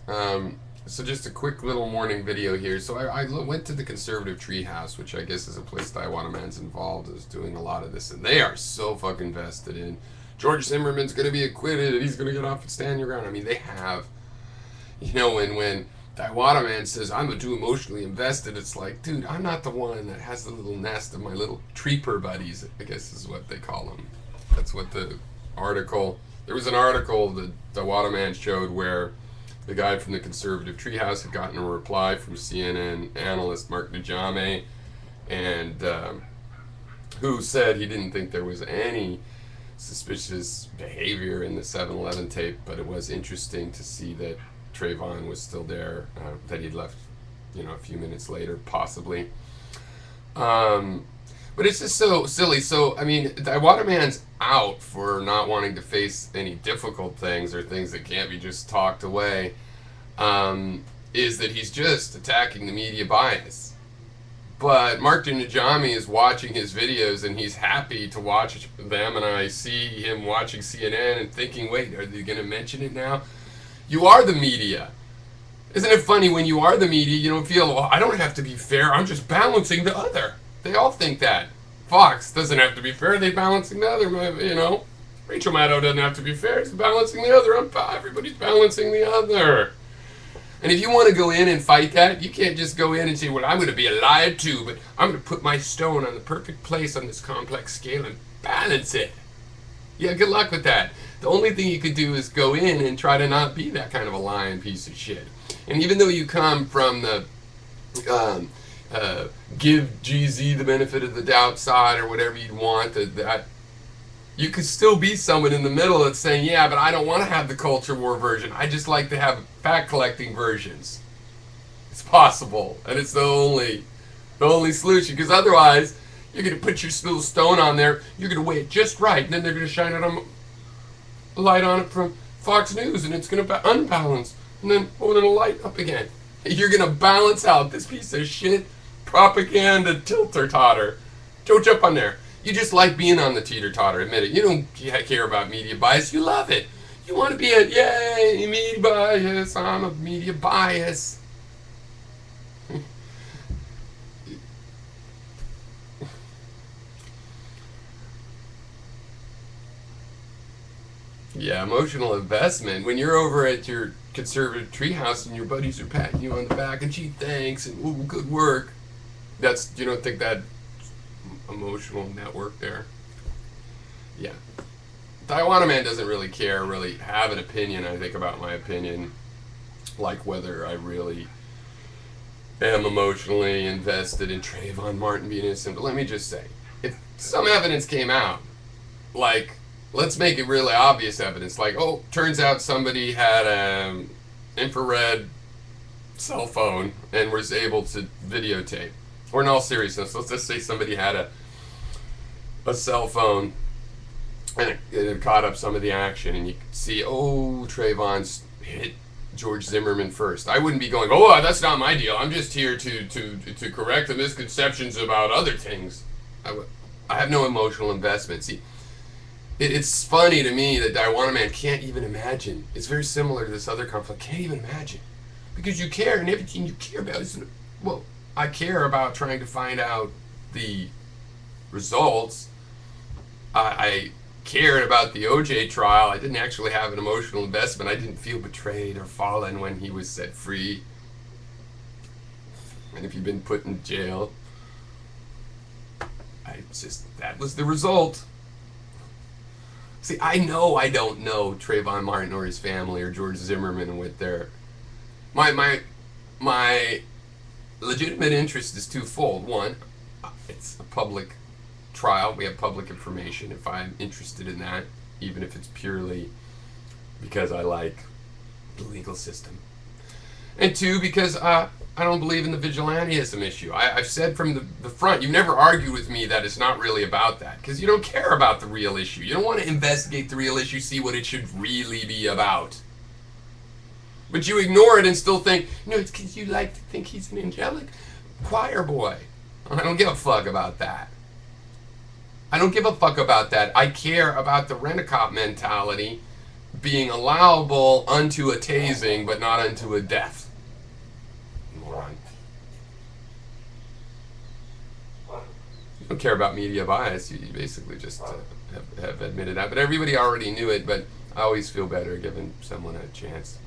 So just a quick little morning video here. So I went to the Conservative Treehouse, which I guess is a place Diwattagate's involved, is doing a lot of this, and they are so fucking vested in George Zimmerman's going to be acquitted and he's going to get off and stand your ground. I mean, they have, when Diwattagate says I'm too emotionally invested, it's like, dude, I'm not the one that has the little nest of my little treeper buddies, I guess is what they call them. That's what the article. There was an article that Diwattagate showed where the guy from the Conservative Treehouse had gotten a reply from CNN analyst Mark Najame, and who said he didn't think there was any suspicious behavior in the 7-Eleven tape, but it was interesting to see that Trayvon was still there, that he'd left, a few minutes later, possibly. But it's just so silly. So, I mean, Waterman's out for not wanting to face any difficult things or things that can't be just talked away, is that he's just attacking the media bias. But Mark Najami is watching his videos and he's happy to watch them, and I see him watching CNN and thinking, wait, are they going to mention it now? You are the media. Isn't it funny when you are the media, you don't feel, well, I don't have to be fair, I'm just balancing the other. They all think that. Fox doesn't have to be fair, they're balancing the other, Rachel Maddow doesn't have to be fair, she's balancing the other. Everybody's balancing the other. And if you want to go in and fight that, you can't just go in and say, well, I'm going to be lied to, but I'm going to put my stone on the perfect place on this complex scale and balance it. Yeah, good luck with that. The only thing you could do is go in and try to not be that kind of a lying piece of shit. And even though you come from the give GZ the benefit of the doubt side or whatever you'd want, that you could still be someone in the middle that's saying, yeah, but I don't want to have the culture war version. I just like to have fact collecting versions. It's possible, and it's the only solution. Because otherwise, you're gonna put your little stone on there. You're gonna weigh it just right, and then they're gonna shine it on a light on it from Fox News, and it's gonna unbalance, and then it'll light up again. You're gonna balance out this piece of shit propaganda tilter totter. Don't jump on there. You just like being on the teeter-totter, admit it. You don't care about media bias. You love it. You want to be a, yay, media bias. I'm a media bias. Yeah, emotional investment. When you're over at your Conservative Treehouse and your buddies are patting you on the back and gee, thanks, and ooh, good work. You don't think that emotional network there? Yeah. Taiwan Man doesn't really have an opinion, I think, about my opinion, like whether I really am emotionally invested in Trayvon Martin being innocent. But let me just say, if some evidence came out, like, let's make it really obvious evidence, like, oh, turns out somebody had an infrared cell phone and was able to videotape. Or in all seriousness, let's just say somebody had a cell phone and it caught up some of the action, and you could see, oh, Trayvon's hit George Zimmerman first. I wouldn't be going, oh, that's not my deal. I'm just here to correct the misconceptions about other things. I have no emotional investment. See, it's funny to me that Diwattagate can't even imagine. It's very similar to this other conflict. Can't even imagine. Because you care, and everything you care about is, well, I care about trying to find out the results. I cared about the OJ trial. I didn't actually have an emotional investment. I didn't feel betrayed or fallen when he was set free. And if you've been put in jail, that was the result. See, I know I don't know Trayvon Martin or his family or George Zimmerman and what their... My legitimate interest is twofold. One, it's a public trial. We have public information. If I'm interested in that, even if it's purely because I like the legal system. And two, because I don't believe in the vigilantism issue. I've said from the front, you've never argued with me that it's not really about that, because you don't care about the real issue. You don't want to investigate the real issue, see what it should really be about. But you ignore it and still think, no, it's because you like to think he's an angelic choir boy. I don't give a fuck about that. I don't give a fuck about that. I care about the rent-a-cop mentality being allowable unto a tasing, but not unto a death. Moron. You don't care about media bias. You basically just have admitted that. But everybody already knew it, but I always feel better giving someone a chance.